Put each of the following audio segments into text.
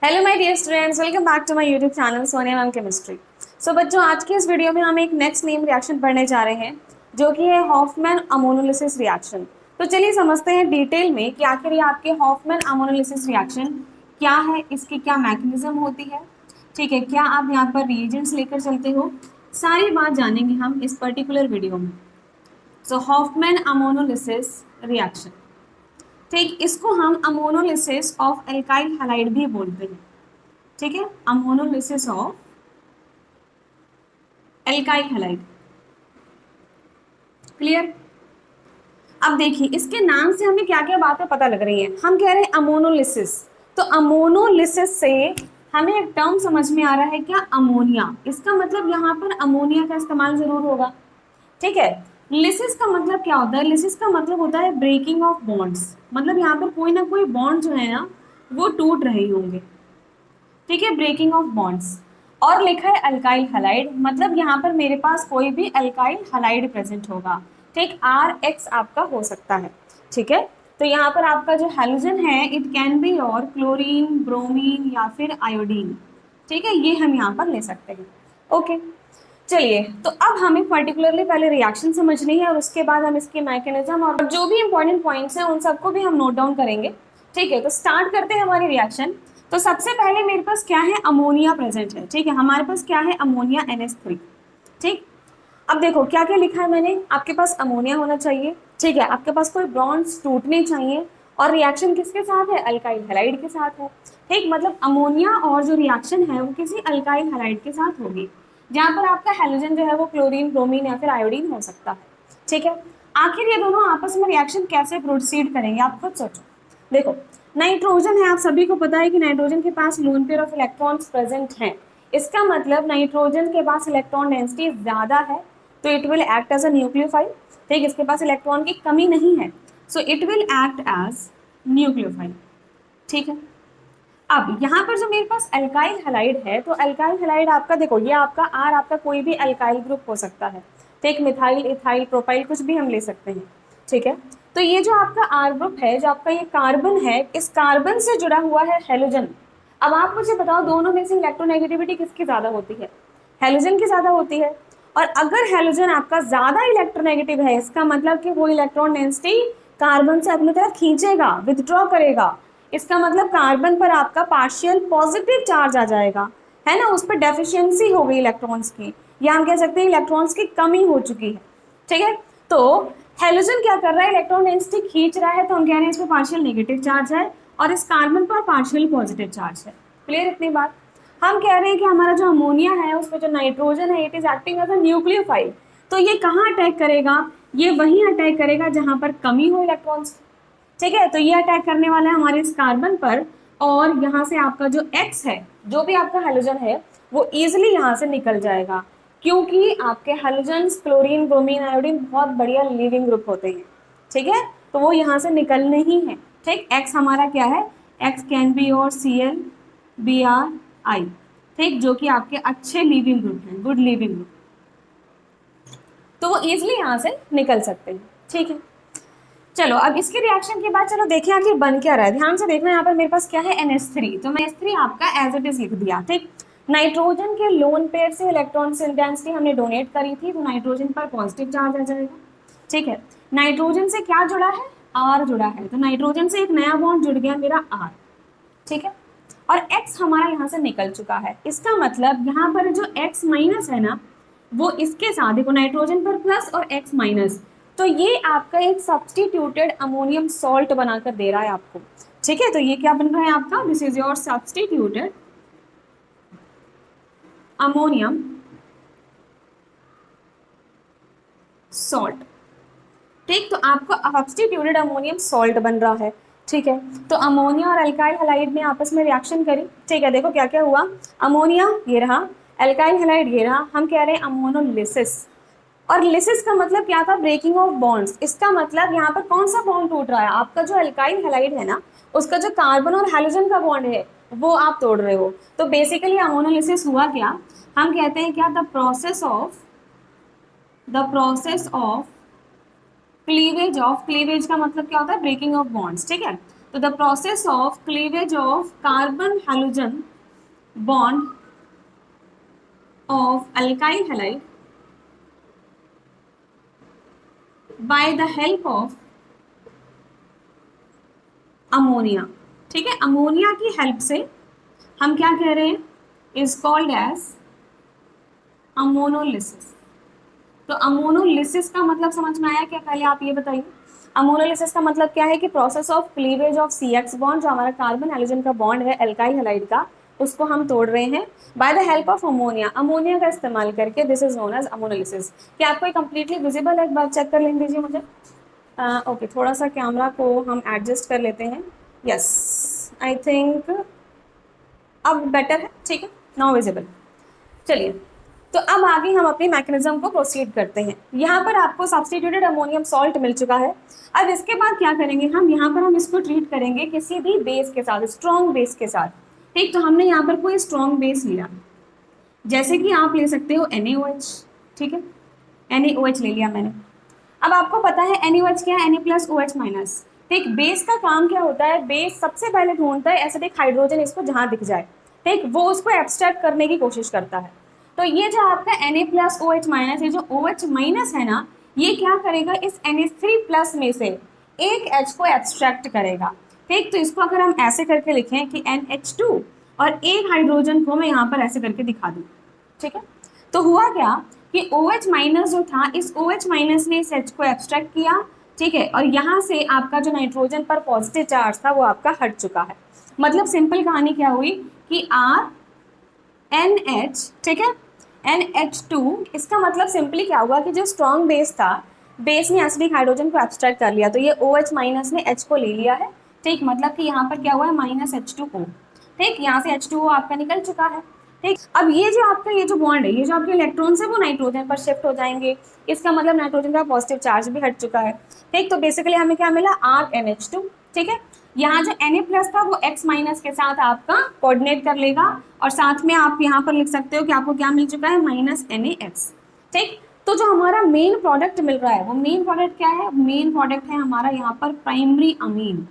Hello my dear students, welcome back to my YouTube channel Sonia ma'am chemistry. So बच्चों, आज के इस video में हम एक नेक्स्ट नेम रिएक्शन पढ़ने जा रहे हैं जो कि है हॉफमैन अमोनोलिसिस रिएक्शन। तो चलिए समझते हैं डिटेल में कि आखिर ये आपके हॉफमैन अमोनोलिसिस रिएक्शन क्या है, इसकी क्या मैकेनिज्म होती है। ठीक है, क्या आप यहाँ पर रिएजेंट्स लेकर चलते हो, सारी बात जानेंगे हम इस पर्टिकुलर वीडियो में। सो हॉफमैन अमोनोलिसिस रिएक्शन, ठीक, इसको हम अमोनोलिसिस ऑफ एल्काइल हैलाइड भी बोलते हैं। ठीक है, ammonolysis of alkyl halide. Clear. अब देखिए इसके नाम से हमें क्या क्या बातें पता लग रही हैं। हम कह रहे हैं अमोनोलिसिस, तो अमोनोलिसिस से हमें एक टर्म समझ में आ रहा है क्या, अमोनिया। इसका मतलब यहाँ पर अमोनिया का इस्तेमाल जरूर होगा। ठीक है, लिसिस का मतलब क्या होता है, लिसिस का मतलब होता है ब्रेकिंग ऑफ बॉन्ड्स, मतलब यहाँ पर कोई ना कोई बॉन्ड जो है ना वो टूट रहे होंगे। ठीक है, ब्रेकिंग ऑफ बॉन्ड्स। और लिखा है अल्काइल हैलाइड, मतलब यहाँ पर मेरे पास कोई भी अल्काइल हैलाइड प्रेजेंट होगा। ठीक, आर एक्स आपका हो सकता है। ठीक है, तो यहाँ पर आपका जो हैलोजन है इट कैन बी और क्लोरीन, ब्रोमीन या फिर आयोडीन। ठीक है, ये हम यहाँ पर ले सकते हैं। ओके, चलिए तो अब हमें पर्टिकुलरली पहले रिएक्शन समझनी है और उसके बाद हम इसके मैकेनिज्म और जो भी इंपॉर्टेंट पॉइंट्स हैं उन सबको भी हम नोट डाउन करेंगे। ठीक है, तो स्टार्ट करते हैं हमारी रिएक्शन। तो सबसे पहले मेरे पास क्या है, अमोनिया प्रेजेंट है। ठीक है, हमारे पास क्या है, अमोनिया NH3। ठीक, अब देखो क्या क्या लिखा है मैंने, आपके पास अमोनिया होना चाहिए। ठीक है, आपके पास कोई बॉन्ड्स टूटने चाहिए और रिएक्शन किसके साथ है, अल्काइल हैलाइड के साथ है। ठीक, मतलब अमोनिया और जो रिएक्शन है वो किसी अल्काइल हैलाइड के साथ होगी, जहां पर आपका हैलोजन जो है वो क्लोरीन, ब्रोमीन या फिर आयोडीन हो सकता है। ठीक है, आखिर ये दोनों आपस में रिएक्शन कैसे प्रोसीड करेंगे आप खुद सोचो। देखो, नाइट्रोजन है, आप सभी को पता है कि नाइट्रोजन के पास lone pair of electrons present हैं। इसका मतलब नाइट्रोजन के पास इलेक्ट्रॉन डेंसिटी ज्यादा है, तो it will act as a nucleophile. ठीक, इसके पास इलेक्ट्रॉन की कमी नहीं है, so it will act as nucleophile. ठीक है, अब यहाँ पर जो मेरे पास अल्काइल हैलाइड है, तो अल्काइल हैलाइड आपका देखो, ये आपका आर आपका कोई भी अल्काइल ग्रुप हो सकता है। ठीक, मिथाइल, इथाइल, प्रोपाइल कुछ भी हम ले सकते हैं। ठीक है, तो ये जो आपका आर ग्रुप है, जो आपका ये कार्बन है, इस कार्बन से जुड़ा हुआ है हेलोजन। अब आप मुझे बताओ दोनों में से इलेक्ट्रोनेगेटिविटी किसकी ज्यादा होती है, हेलोजन की ज्यादा होती है। और अगर हेलोजन आपका ज्यादा इलेक्ट्रोनेगेटिव है, इसका मतलब कि वो इलेक्ट्रॉन डेंसिटी कार्बन से अपनी तरफ खींचेगा, विथड्रॉ करेगा। इसका मतलब कार्बन पर आपका पार्शियल पॉजिटिव चार्ज आ जाएगा, है ना, उस पर डेफिशिएंसी हो गई इलेक्ट्रॉन्स की, या हम कह सकते हैं इलेक्ट्रॉन्स की कमी हो चुकी है। ठीक है, तो हेलोजन क्या कर रहा है, इलेक्ट्रॉन डेंसिटी खींच रहा है, तो हम कह रहे हैं इसमें पार्शियल नेगेटिव चार्ज है और इस कार्बन पर पार्शियल पॉजिटिव चार्ज है। क्लियर इतनी बात। हम कह रहे हैं कि हमारा जो अमोनिया है उसमें जो नाइट्रोजन है it is acting as a nucleophile. तो ये कहाँ अटैक करेगा, ये वहीं अटैक करेगा जहां पर कमी हो इलेक्ट्रॉन्स। ठीक है, तो ये अटैक करने वाला है हमारे इस कार्बन पर, और यहाँ से आपका जो X है, जो भी आपका हेलोजन है, वो इजिली यहाँ से निकल जाएगा, क्योंकि आपके हेलोजन्स क्लोरीन, ब्रोमीन, आयोडीन बहुत बढ़िया लिविंग ग्रुप होते हैं। ठीक है, तो वो यहाँ से निकलने ही है। ठीक, X हमारा क्या है, X कैन बी और ClBr�I। ठीक, जो कि आपके अच्छे लिविंग ग्रुप हैं, गुड लिविंग ग्रुप, तो वो इजिली यहाँ से निकल सकते हैं। ठीक है, चलो अब इसके रिएक्शन के बाद चलो देखें आखिर बन क्या रहा है। ध्यान से देखना, यहाँ पर मेरे पास क्या है, NH3, तो मैं NH3 आपका एज इट इज लिख दिया। ठीक, नाइट्रोजन के लोन पेयर से इलेक्ट्रॉन डेंसिटी हमने डोनेट करी थी, तो नाइट्रोजन पर पॉजिटिव चार्ज आ जाएगा। ठीक है, नाइट्रोजन से क्या जुड़ा है, आर जुड़ा है, तो नाइट्रोजन से एक नया बॉन्ड जुड़ गया मेरा आर। ठीक है, और X हमारा यहाँ से निकल चुका है, इसका मतलब यहाँ पर जो X माइनस है ना, वो इसके साथ देखो, नाइट्रोजन पर प्लस और X माइनस, तो ये आपका एक सब्सटीट्यूटेड अमोनियम सॉल्ट बनाकर दे रहा है आपको। ठीक है, तो ये क्या बन रहा है आपका, this is your substituted ammonium salt. ठीक, तो आपको सब्सटीट्यूटेड अमोनियम सॉल्ट बन रहा है। ठीक है, तो अमोनिया और अल्काइल हैलाइड ने आपस में रिएक्शन करी। ठीक है, देखो क्या क्या हुआ, अमोनिया ये रहा, अल्काइल हैलाइड ये रहा, हम कह रहे हैं अमोनोलिसिस। और लिसिस का मतलब क्या था, ब्रेकिंग ऑफ बॉन्ड्स। इसका मतलब यहाँ पर कौन सा बॉन्ड टूट रहा है, आपका जो अल्काइल हैलाइड है ना, उसका जो कार्बन और हैलोजन का बॉन्ड है वो आप तोड़ रहे हो। तो बेसिकली अमोनोलिसिस हुआ क्या, हम कहते हैं क्या, the process of cleavage of, cleavage का मतलब क्या होता है, ब्रेकिंग ऑफ बॉन्ड्स। ठीक है, तो the process of cleavage of carbon halogen bond of alkyl halide bye the help of ammonia. ठीक है, अमोनिया की हेल्प से हम क्या कह रहे हैं, इज कॉल्ड एज अमोनोलिसिस। तो अमोनोलिसिस का मतलब समझ में आया क्या, पहले आप ये बताइए। अमोनोलिसिस का मतलब क्या है कि process of cleavage of CX bond, जो हमारा कार्बन हाइड्रोजन का बॉन्ड है एल्काइल हैलाइड का, उसको हम तोड़ रहे हैं by the help of ammonia, ammonia का इस्तेमाल करके। This is known as ammonolysis. क्या आपको कंप्लीटली विजिबल है, एक बार चेक कर लेने दीजिए मुझे। ओके, थोड़ा सा कैमरा को हम एडजस्ट कर लेते हैं। यस, आई थिंक अब बेटर है। ठीक है, नाउ विजिबल। चलिए, तो अब आगे हम अपनी मैकेनिज्म को प्रोसीड करते हैं। यहाँ पर आपको सब्स्टिट्यूटेड अमोनियम सॉल्ट मिल चुका है। अब इसके बाद क्या करेंगे हम, यहाँ पर हम इसको ट्रीट करेंगे किसी भी बेस के साथ, स्ट्रॉन्ग बेस के साथ। ठीक, तो हमने यहाँ पर कोई स्ट्रॉन्ग बेस लिया, जैसे कि आप ले सकते हो NaOH। ठीक है, NaOH ले लिया मैंने। अब आपको पता है NaOH क्या है, Na+OH-। ठीक, बेस का काम क्या होता है, बेस सबसे पहले ढूंढता है एसिडिक हाइड्रोजन, इसको जहां दिख जाए, ठीक, वो उसको एब्स्ट्रैक्ट करने की कोशिश करता है। तो ये जो आपका Na+OH-, ये जो OH- है ना, ये क्या करेगा, इस Na3+ में से एक H को एब्स्ट्रैक्ट करेगा। ठीक, तो इसको अगर हम ऐसे करके लिखें कि NH2 और एक हाइड्रोजन को मैं यहाँ पर ऐसे करके दिखा दूँ। ठीक है, तो हुआ क्या कि OH- जो था, इस OH- ने इस H को एब्स्ट्रैक्ट किया। ठीक है, और यहाँ से आपका जो नाइट्रोजन पर पॉजिटिव चार्ज था वो आपका हट चुका है। मतलब सिंपल कहानी क्या हुई कि RNH, ठीक है, NH2, इसका मतलब सिंपली क्या हुआ कि जो स्ट्रॉन्ग बेस था, बेस ने एसिडिक हाइड्रोजन को एब्स्ट्रैक्ट कर लिया, तो ये OH- ने H को ले लिया है। ठीक, मतलब कि यहाँ पर क्या हुआ है, -H2O। ठीक, यहाँ से H2O आपका निकल चुका है। ठीक, अब ये जो आपका ये जो बॉन्ड है, ये जो आपके इलेक्ट्रॉन्स है वो नाइट्रोजन पर शिफ्ट हो जाएंगे। इसका मतलब नाइट्रोजन का पॉजिटिव चार्ज भी हट चुका है। ठीक, तो बेसिकली हमें क्या मिला, RNH2। ठीक है, यहाँ जो Na+ था वो X- के साथ आपका कोऑर्डिनेट कर लेगा, और साथ में आप यहाँ पर लिख सकते हो कि आपको क्या मिल चुका है, -NaX। ठीक, तो जो हमारा मेन प्रोडक्ट मिल रहा है, वो मेन प्रोडक्ट क्या है, मेन प्रोडक्ट है हमारा यहाँ पर प्राइमरी अमीन।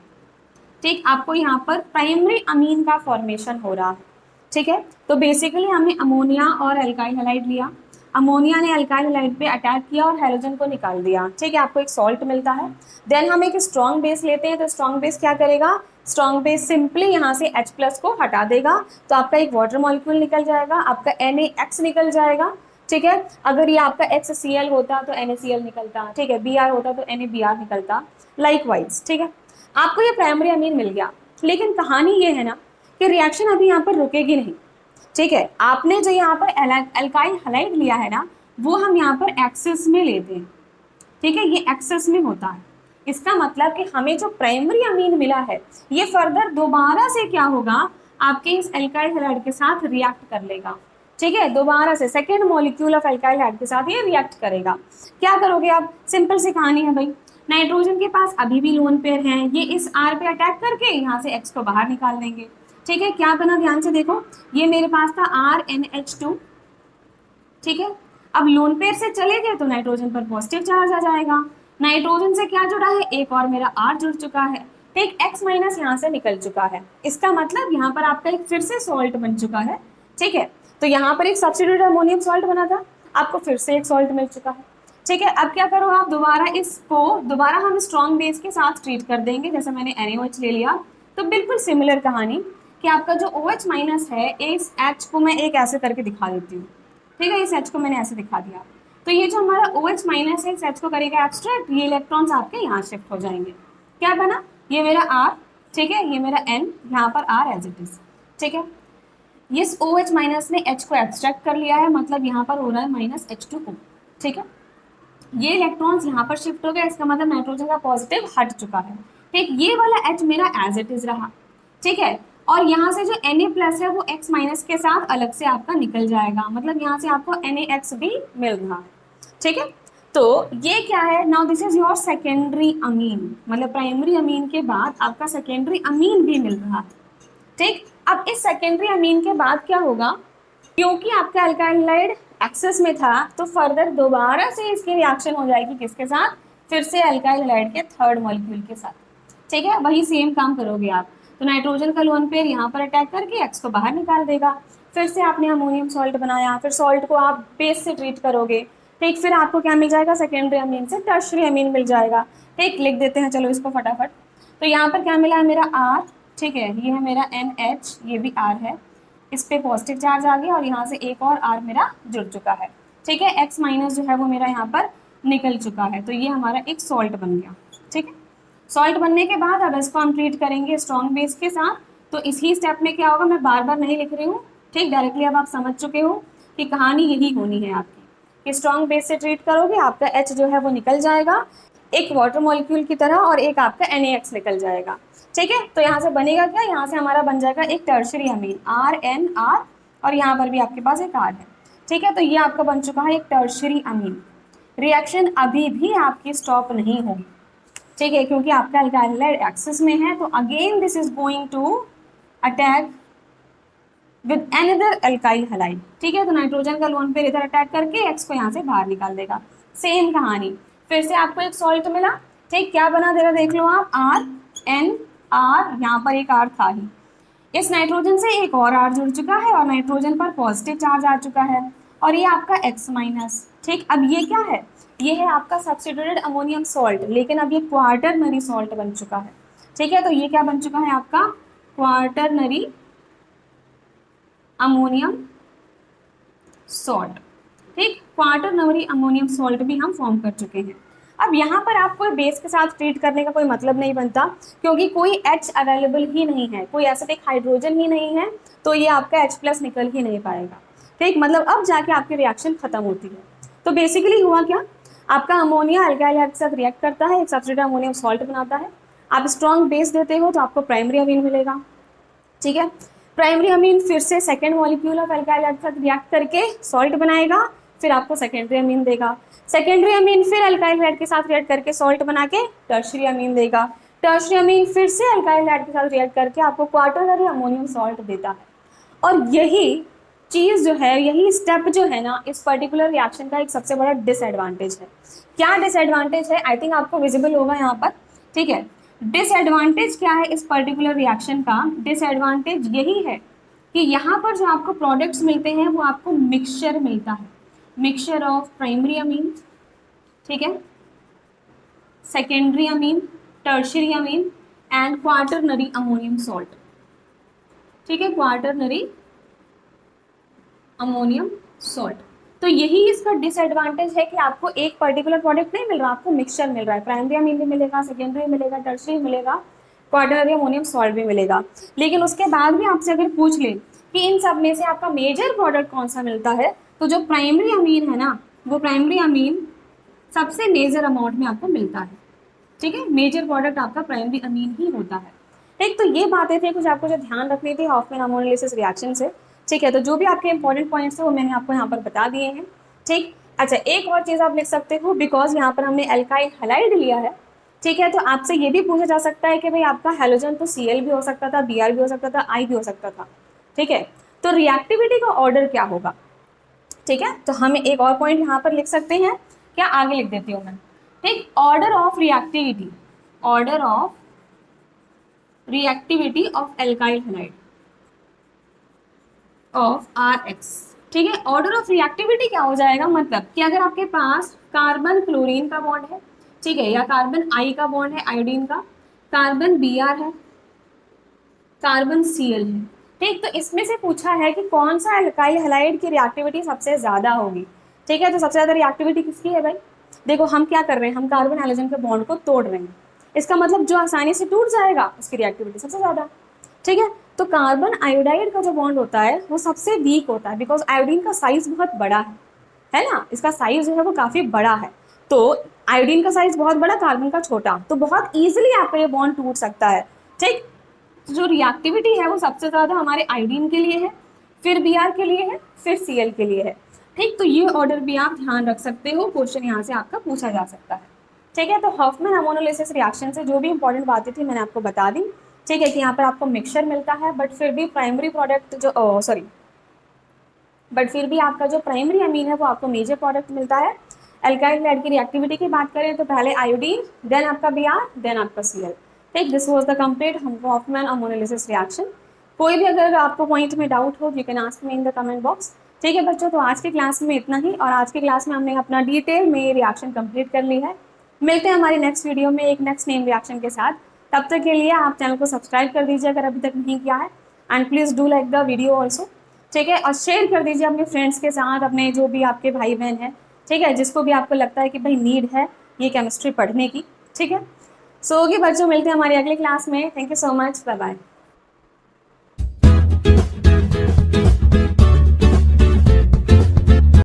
ठीक, आपको यहाँ पर प्राइमरी अमीन का फॉर्मेशन हो रहा है। ठीक है, तो बेसिकली हमने अमोनिया और अल्काइल हैलाइड लिया, अमोनिया ने अल्काइल हैलाइड पे अटैक किया और हैलोजन को निकाल दिया। ठीक है, आपको एक सॉल्ट मिलता है। देन हम एक स्ट्रॉन्ग बेस लेते हैं, तो स्ट्रॉन्ग बेस क्या करेगा, स्ट्रॉन्ग बेस सिंपली यहाँ से H+ को हटा देगा, तो आपका एक वाटर मॉलिक्यूल निकल जाएगा, आपका NaX निकल जाएगा। ठीक है, अगर ये आपका HCl होता तो NaCl निकलता, ठीक है, Br होता तो NaBr निकलता, लाइकवाइज। ठीक है, आपको ये प्राइमरी अमीन मिल गया। लेकिन कहानी ये है ना कि रिएक्शन अभी यहाँ पर रुकेगी नहीं। ठीक है, आपने जो यहाँ पर अल्काइल हैलाइड लिया है ना, वो हम यहाँ पर एक्सेस में लेते हैं। ठीक है, ये एक्सेस में होता है। इसका मतलब कि हमें जो प्राइमरी अमीन मिला है, ये फर्दर दोबारा से क्या होगा, आपके इस अल्काइल हैलाइड के साथ रिएक्ट कर लेगा। ठीक है, दोबारा से second molecule of alkyl halide के साथ ये रिएक्ट करेगा। क्या करोगे आप, सिंपल सी कहानी है भाई, नाइट्रोजन के पास अभी भी लोन पेयर हैं, ये इस R पे अटैक करके यहाँ से X को बाहर निकाल देंगे। ठीक है, क्या बना, ध्यान से देखो, ये मेरे पास था RNH2। ठीक है, अब लोन पेयर से चले गए तो नाइट्रोजन पर पॉजिटिव चार्ज आ जाएगा, नाइट्रोजन से क्या जुड़ा है, एक और मेरा R जुड़ चुका है। ठीक, X- यहाँ से निकल चुका है, इसका मतलब यहाँ पर आपका एक फिर से सॉल्ट बन चुका है। ठीक है, तो यहाँ पर एक सब्स्टिट्यूटेड अमोनियम सॉल्ट बना था, आपको फिर से एक सॉल्ट मिल चुका है। ठीक है, अब क्या करो आप, दोबारा हम स्ट्रॉन्ग बेस के साथ ट्रीट कर देंगे, जैसे मैंने NaOH ले लिया, तो बिल्कुल सिमिलर कहानी कि आपका जो OH- है, इस H को मैं एक ऐसे करके दिखा देती हूँ। ठीक है, इस H को मैंने ऐसे दिखा दिया, तो ये जो हमारा OH- है, इस H को करेगा एब्स्ट्रैक्ट, ये इलेक्ट्रॉन्स आपके यहाँ शिफ्ट हो जाएंगे। क्या बना, ये मेरा R, ठीक है, ये मेरा N, यहाँ पर R एज इट इज। ठीक है, इस OH- ने H को एब्स्ट्रैक्ट कर लिया है, मतलब यहाँ पर हो रहा है -H2O। ठीक है, ये इलेक्ट्रॉन्स यहाँ पर शिफ्ट हो गए, इसका मतलब नाइट्रोजन का पॉजिटिव हट चुका है। ठीक, ये वाला H मेरा एज इट इज रहा। ठीक है, और यहाँ से जो Na+ है वो X- के साथ अलग से आपका निकल जाएगा, मतलब यहाँ से आपको NaX भी मिल रहा है। ठीक है, तो ये क्या है, now this is your secondary amine, मतलब प्राइमरी अमीन के बाद आपका सेकेंडरी अमीन भी मिल रहा है। ठीक, अब इस सेकेंडरी अमीन के बाद क्या होगा, क्योंकि आपका अल्काइल हैलाइड एक्सेस में था, तो फर्दर दोबारा से इसकी रिएक्शन हो जाएगी किसके साथ, फिर से अल्काइल हैलाइड के थर्ड मॉलिक्यूल के साथ। ठीक है, वही सेम काम करोगे आप। तो नाइट्रोजन का लोन पेयर यहाँ पर अटैक करके एक्स को बाहर निकाल देगा। फिर से आपने अमोनियम सॉल्ट बनाया, फिर सॉल्ट को आप बेस से ट्रीट करोगे, ठीक, फिर आपको क्या मिल जाएगा, सेकेंडरी अमीन से टर्शरी अमीन मिल जाएगा। ठीक, लिख देते हैं चलो इसको फटाफट। तो यहाँ पर क्या मिला है मेरा आर, ठीक है, ये है मेरा NH, ये भी आर है, इस पे पॉजिटिव चार्ज आ गया और यहाँ से एक और आर मेरा जुड़ चुका है। ठीक है, X माइनस जो है वो मेरा यहाँ पर निकल चुका है, तो ये हमारा एक सॉल्ट बन गया। ठीक है, सॉल्ट बनने के बाद अब इसको हम ट्रीट करेंगे स्ट्रॉन्ग बेस के साथ। तो इसी स्टेप में क्या होगा, मैं बार बार नहीं लिख रही हूँ, ठीक, डायरेक्टली अब आप समझ चुके हो कि कहानी यही होनी है आपकी, कि स्ट्रॉन्ग बेस से ट्रीट करोगे, आपका H जो है वो निकल जाएगा एक वाटर मॉलिक्यूल की तरह और एक आपका NaX निकल जाएगा। ठीक है, तो यहाँ से बनेगा क्या, यहाँ से हमारा बन जाएगा एक टर्शरी अमीन RNR और यहाँ पर भी आपके पास एक R है। ठीक है, तो ये आपका बन चुका है एक टर्शरी अमीन। रिएक्शन अभी भी आपकी स्टॉप नहीं होगी, ठीक है, क्योंकि आपका अल्काइल हैलाइड एक्सिस में है। तो again this is going to attack with another alkyl halide. ठीक है, तो नाइट्रोजन का लोन पेयर इधर अटैक करके एक्स को यहाँ से बाहर निकाल देगा। सेम कहानी, फिर से आपको एक सॉल्ट मिला, ठीक, क्या बना दे रहा देख लो आप, RNR, यहाँ पर एक R था ही, इस नाइट्रोजन से एक और R जुड़ चुका है और नाइट्रोजन पर पॉजिटिव चार्ज आ चुका है और ये आपका X माइनस। ठीक, अब ये क्या है, ये है आपका सब्स्टिट्यूटेड अमोनियम सॉल्ट, लेकिन अब ये क्वार्टरनरी सॉल्ट बन चुका है। ठीक है, तो ये क्या बन चुका है आपका क्वार्टरनरी अमोनियम सॉल्ट। ठीक, क्वार्टरनरी अमोनियम सॉल्ट भी हम फॉर्म कर चुके हैं। अब यहाँ पर आप कोई बेस के साथ ट्रीट करने का कोई मतलब नहीं बनता, क्योंकि कोई H अवेलेबल ही नहीं है, कोई एसिडिक हाइड्रोजन ही नहीं है, तो ये आपका H+ निकल ही नहीं पाएगा। ठीक, मतलब अब जाके आपकी रिएक्शन खत्म होती है। तो बेसिकली हुआ क्या, आपका अमोनिया अल्काइल हैलाइड के साथ रिएक्ट करता है, एक सब्स्टिट्यूटेड अमोनियम सॉल्ट बनाता है, आप स्ट्रॉन्ग बेस देते हो तो आपको प्राइमरी अमीन मिलेगा। ठीक है, प्राइमरी अमीन फिर से second molecule of alkyl halide के साथ रिएक्ट करके सॉल्ट बनाएगा, फिर आपको सेकेंडरी अमीन देगा। सेकेंडरी अमीन फिर अल्काइल हैलाइड के साथ रिएक्ट करके सॉल्ट बना के टर्शरी अमीन देगा। टर्शरी अमीन फिर से अल्काइल हैलाइड के साथ रिएक्ट करके आपको क्वार्टरनरी अमोनियम सॉल्ट देता है। और यही चीज़ जो है, यही स्टेप जो है ना, इस पर्टिकुलर रिएक्शन का एक सबसे बड़ा डिसएडवांटेज है। क्या डिसएडवांटेज है, आई थिंक आपको विजिबल होगा यहाँ पर। ठीक है, डिसएडवांटेज क्या है इस पर्टिकुलर रिएक्शन का, डिसएडवांटेज यही है कि यहाँ पर जो आपको प्रोडक्ट्स मिलते हैं वो आपको मिक्सचर मिलता है, मिक्सचर ऑफ प्राइमरी अमीन, ठीक है, secondary amine, tertiary Amin and quaternary ammonium salt. ठीक है, क्वार्टरनरी अमोनियम सॉल्ट। तो यही इसका डिसएडवांटेज है कि आपको एक पर्टिकुलर प्रोडक्ट नहीं मिल रहा, आपको मिक्सचर मिल रहा है, प्राइमरी अमीन भी मिलेगा, सेकेंडरी मिलेगा, टर्शरी मिलेगा, क्वार्टरनरी अमोनियम सॉल्ट भी मिलेगा। लेकिन उसके बाद भी आपसे अगर पूछ ले कि इन सब में से आपका मेजर प्रोडक्ट कौन सा मिलता है, तो जो प्राइमरी अमीन है ना, वो प्राइमरी अमीन सबसे मेजर अमाउंट में आपको मिलता है। ठीक है, मेजर प्रोडक्ट आपका प्राइमरी अमीन ही होता है। ठीक, तो ये बातें थी कुछ आपको जो ध्यान रखनी थी हॉफमैन अमोनोलिसिस रिएक्शन से। ठीक है, तो जो भी आपके इंपॉर्टेंट पॉइंट्स है वो मैंने आपको यहाँ पर बता दिए हैं। ठीक, अच्छा, एक और चीज़ आप लिख सकते हो, बिकॉज यहाँ पर हमने एल्काइल हैलाइड लिया है। ठीक है, तो आपसे ये भी पूछा जा सकता है कि भाई आपका हेलोजन तो Cl भी हो सकता था, Br भी हो सकता था, I भी हो सकता था। ठीक है, तो रिएक्टिविटी का ऑर्डर क्या होगा। ठीक है, तो हम एक और पॉइंट यहाँ पर लिख सकते हैं, क्या आगे लिख देती हूँ मैं। ठीक, order of reactivity, order of reactivity of alkyl halide of Rx। ठीक है, ऑर्डर ऑफ रिएक्टिविटी क्या हो जाएगा, मतलब कि अगर आपके पास कार्बन क्लोरीन का बॉन्ड है, ठीक है, या कार्बन I का बॉन्ड है आयोडीन का, कार्बन Br है, कार्बन Cl है। ठीक, तो इसमें से पूछा है कि कौन सा अल्काइल हैलाइड की रिएक्टिविटी सबसे ज्यादा होगी। ठीक है, तो सबसे ज्यादा रिएक्टिविटी किसकी है भाई, देखो हम क्या कर रहे हैं, हम कार्बन हाइड्रोजन के बॉन्ड को तोड़ रहे हैं, इसका मतलब जो आसानी से टूट जाएगा उसकी रिएक्टिविटी सबसे ज्यादा। ठीक है, तो कार्बन आयोडाइड का जो बॉन्ड होता है वो सबसे वीक होता है, बिकॉज आयोडीन का साइज बहुत बड़ा है ना, इसका साइज जो है वो काफी बड़ा है। तो आयोडीन का साइज बहुत बड़ा, कार्बन का छोटा, तो बहुत इजीली आपका ये बॉन्ड टूट सकता है। ठीक, तो जो रिएक्टिविटी है वो सबसे ज्यादा हमारे आयोडीन के लिए है, फिर Br के लिए है, फिर Cl के लिए है। ठीक, तो ये ऑर्डर भी आप ध्यान रख सकते हो, क्वेश्चन यहाँ से आपका पूछा जा सकता है। ठीक है, तो हॉफमैन अमोनोलिसिस रिएक्शन से जो भी इंपॉर्टेंट बातें थी मैंने आपको बता दी। ठीक है, कि यहाँ पर आपको मिक्सचर मिलता है, बट फिर भी प्राइमरी प्रोडक्ट जो बट फिर भी आपका जो प्राइमरी अमीन है वो आपको मेजर प्रोडक्ट मिलता है। एल्काइल हैलाइड की रिएक्टिविटी की बात करें तो पहले आयोडीन, देन आपका Br, देन आपका Cl। ठीक, this was the complete Hofmann ammonolysis reaction. कोई भी अगर आपको पॉइंट में डाउट हो, you can ask me in the comment box. ठीक है बच्चों, तो आज की क्लास में इतना ही, और आज की क्लास में हमने अपना डिटेल में रिएक्शन कंप्लीट कर ली है। मिलते हैं हमारी नेक्स्ट वीडियो में एक नेक्स्ट नेम रिएक्शन के साथ। तब तक के लिए आप चैनल को सब्सक्राइब कर दीजिए अगर अभी तक नहीं किया है, and please do like the video also. ठीक है, और शेयर कर दीजिए अपने फ्रेंड्स के साथ, अपने जो भी आपके भाई बहन हैं, ठीक है, जिसको भी आपको लगता है कि भाई नीड है ये केमिस्ट्री पढ़ने की। ठीक है, सो ओके बच्चों, मिलते हैं हमारी अगली क्लास में। Thank you so much, bye bye.